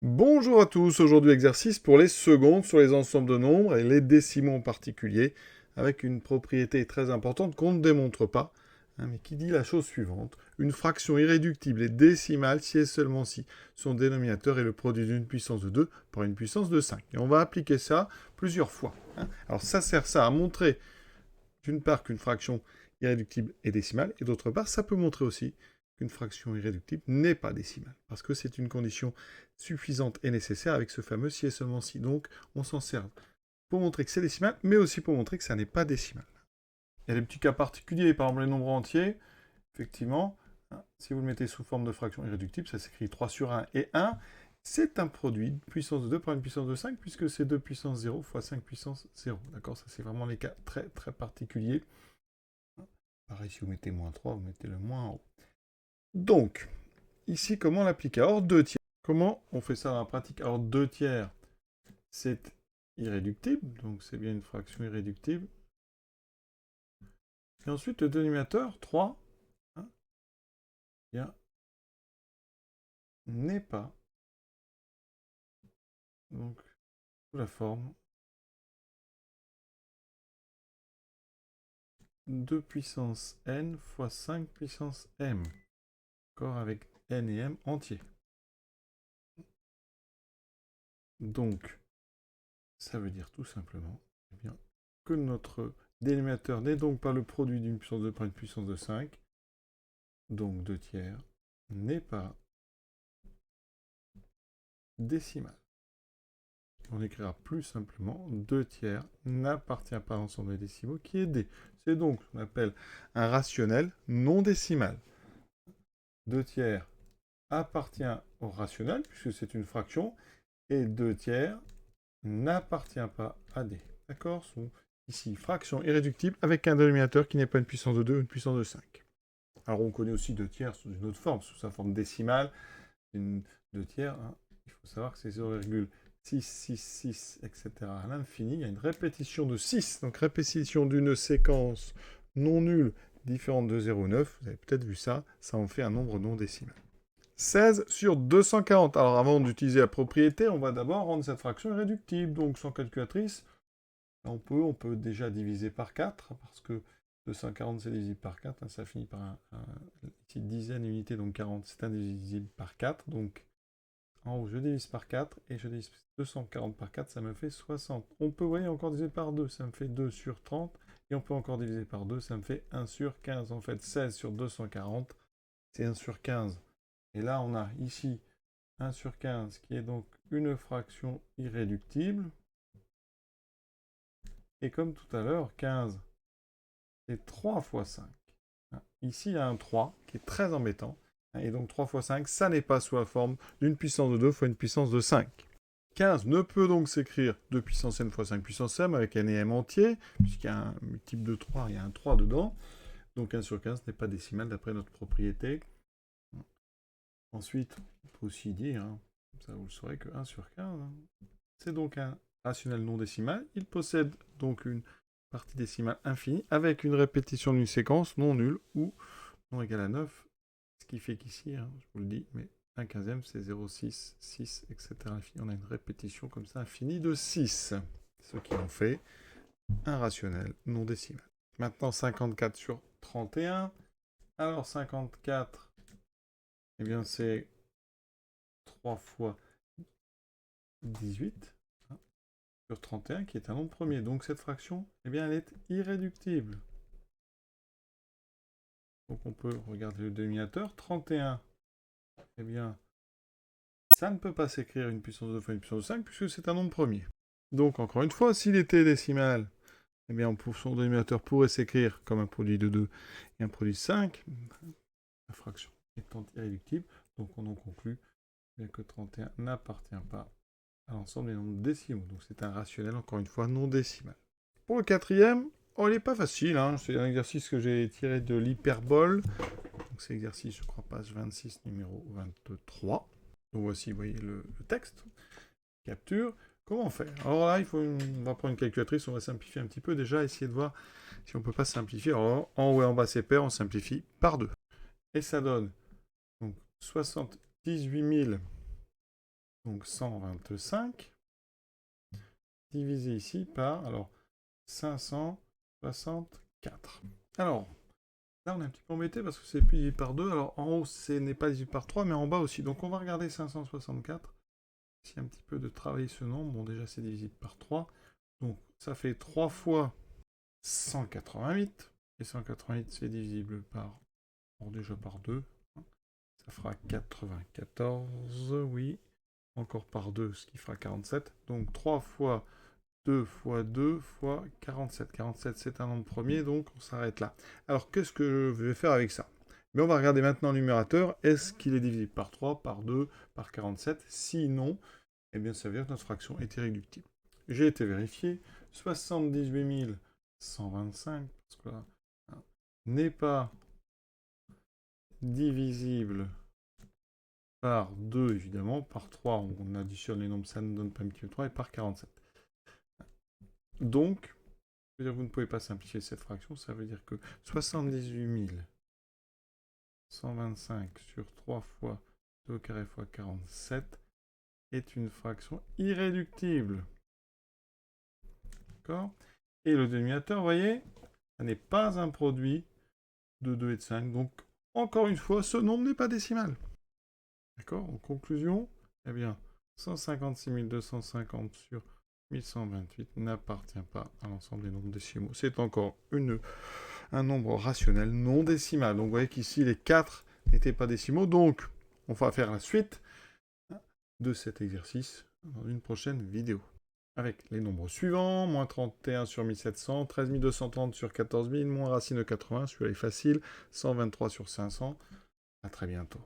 Bonjour à tous, aujourd'hui exercice pour les secondes sur les ensembles de nombres et les décimaux en particulier, avec une propriété très importante qu'on ne démontre pas, mais qui dit la chose suivante. Une fraction irréductible est décimale si et seulement si son dénominateur est le produit d'une puissance de 2 par une puissance de 5. Et on va appliquer ça plusieurs fois. Alors ça sert ça à montrer d'une part qu'une fraction irréductible est décimale, et d'autre part ça peut montrer aussi qu'une fraction irréductible n'est pas décimale, parce que c'est une condition suffisante et nécessaire avec ce fameux si et seulement si. Donc on s'en sert pour montrer que c'est décimal, mais aussi pour montrer que ça n'est pas décimal. Il y a des petits cas particuliers, par exemple les nombres entiers, effectivement, si vous le mettez sous forme de fraction irréductible, ça s'écrit 3 sur 1 et 1, c'est un produit de puissance de 2 par une puissance de 5, puisque c'est 2 puissance 0 fois 5 puissance 0. D'accord, ça c'est vraiment les cas très très particuliers. Pareil, si vous mettez moins 3, vous mettez le moins en haut. Donc, ici, comment l'appliquer? Alors, 2 tiers. Comment on fait ça dans la pratique? Alors, 2 tiers, c'est irréductible, donc c'est bien une fraction irréductible. Et ensuite, le dénominateur, 3, n'est pas, donc, sous la forme 2 puissance n fois 5 puissance m. D'accord, avec n et m entiers. Donc, ça veut dire tout simplement bien, que notre dénominateur n'est donc pas le produit d'une puissance de 2 par une puissance de 5, donc 2 tiers n'est pas décimal. On écrira plus simplement 2 tiers n'appartient pas à l'ensemble des décimaux qui est d. C'est donc ce qu'on appelle un rationnel non décimal. 2 tiers appartient au rationnel puisque c'est une fraction et 2 tiers n'appartient pas à d. D'accord? Sont ici fractions irréductibles avec un dénominateur qui n'est pas une puissance de 2 ou une puissance de 5. Alors on connaît aussi 2 tiers sous une autre forme, sous sa forme décimale. 2 tiers, il faut savoir que c'est 0,666, etc. à l'infini. Il y a une répétition de 6, donc répétition d'une séquence non nulle différente de 0,9. Vous avez peut-être vu ça, ça en fait un nombre non décimal. 16 sur 240. Alors avant d'utiliser la propriété, on va d'abord rendre cette fraction irréductible. Donc sans calculatrice, on peut déjà diviser par 4, parce que 240 c'est divisible par 4, ça finit par une petite dizaine d'unités, donc 40 c'est indivisible par 4, donc en haut je divise par 4, et je divise 240 par 4, ça me fait 60. On peut, vous voyez, encore diviser par 2, ça me fait 2 sur 30, et on peut encore diviser par 2, ça me fait 1 sur 15. En fait, 16 sur 240, c'est 1 sur 15. Et là, on a ici 1 sur 15, qui est donc une fraction irréductible. Et comme tout à l'heure, 15, c'est 3 fois 5. Ici, il y a un 3 qui est très embêtant. Et donc 3 fois 5, ça n'est pas sous la forme d'une puissance de 2 fois une puissance de 5. 15 ne peut donc s'écrire 2 puissance n fois 5 puissance m avec n et m entier, puisqu'il y a un multiple de 3, il y a un 3 dedans. Donc 1 sur 15 n'est pas décimal d'après notre propriété. Ensuite, on peut aussi dire, ça vous le saurez, que 1 sur 15, c'est donc un rationnel non décimal. Il possède donc une partie décimale infinie avec une répétition d'une séquence non nulle ou non égale à 9. Ce qui fait qu'ici, je vous le dis, mais 1 quinzième c'est 0,6, 6, etc. On a une répétition comme ça infinie de 6. Ce qui en fait un rationnel non décimal. Maintenant 54 sur 31. Alors 54, eh bien c'est 3 fois 18 sur 31 qui est un nombre premier. Donc cette fraction, eh bien elle est irréductible. Donc on peut regarder le dénominateur. 31, eh bien ça ne peut pas s'écrire une puissance de 2 fois une puissance de 5 puisque c'est un nombre premier. Donc encore une fois, s'il était décimal, eh bien son dénominateur pourrait s'écrire comme un produit de 2 et un produit de 5. La fraction étant irréductible, donc on en conclut que 31 n'appartient pas à l'ensemble des nombres décimaux. Donc c'est un rationnel, encore une fois, non décimal. Pour le quatrième, il n'est pas facile. C'est un exercice que j'ai tiré de l'hyperbole. Donc c'est exercice, je crois, page 26, numéro 23. Donc voici, vous voyez le texte. Capture. Comment faire? Alors là, on va prendre une calculatrice, on va simplifier un petit peu déjà, essayer de voir si on ne peut pas simplifier. Alors en haut et en bas c'est pair, on simplifie par 2. Et ça donne donc 78 Donc 125 divisé ici par, alors, 564. Alors, là, on est un petit peu embêté parce que c'est plus divisé par 2. Alors, en haut, ce n'est pas divisé par 3, mais en bas aussi. Donc, on va regarder 564. Ici, un petit peu de travailler ce nombre. Bon, déjà, c'est divisible par 3. Donc, ça fait 3 fois 188. Et 188, c'est divisible par, bon, déjà par 2. Ça fera 94, oui. Encore par 2, ce qui fera 47. Donc, 3 fois 2 fois 2 fois 47. 47, c'est un nombre premier, donc on s'arrête là. Alors, qu'est-ce que je vais faire avec ça? Mais on va regarder maintenant le numérateur. Est-ce qu'il est divisible par 3, par 2, par 47? Si non, eh bien, ça veut dire que notre fraction est irréductible. J'ai été vérifié. 78 125, parce que là, n'est pas divisible par 2, évidemment. Par 3, on additionne les nombres, ça ne donne pas multiplié 3, et par 47. Donc, ça veut dire que vous ne pouvez pas simplifier cette fraction. Ça veut dire que 78 125 sur 3 fois 2 au carré fois 47 est une fraction irréductible. D'accord? Et le dénominateur, vous voyez, ça n'est pas un produit de 2 et de 5. Donc, encore une fois, ce nombre n'est pas décimal. D'accord? En conclusion, eh bien, 156 250 sur 1128 n'appartient pas à l'ensemble des nombres décimaux. C'est encore un nombre rationnel non décimal. Donc vous voyez qu'ici, les 4 n'étaient pas décimaux. Donc, on va faire la suite de cet exercice dans une prochaine vidéo. Avec les nombres suivants, moins 31 sur 1700, 13 230 sur 14 000, moins racine de 80, celui-là est facile, 123 sur 500. À très bientôt.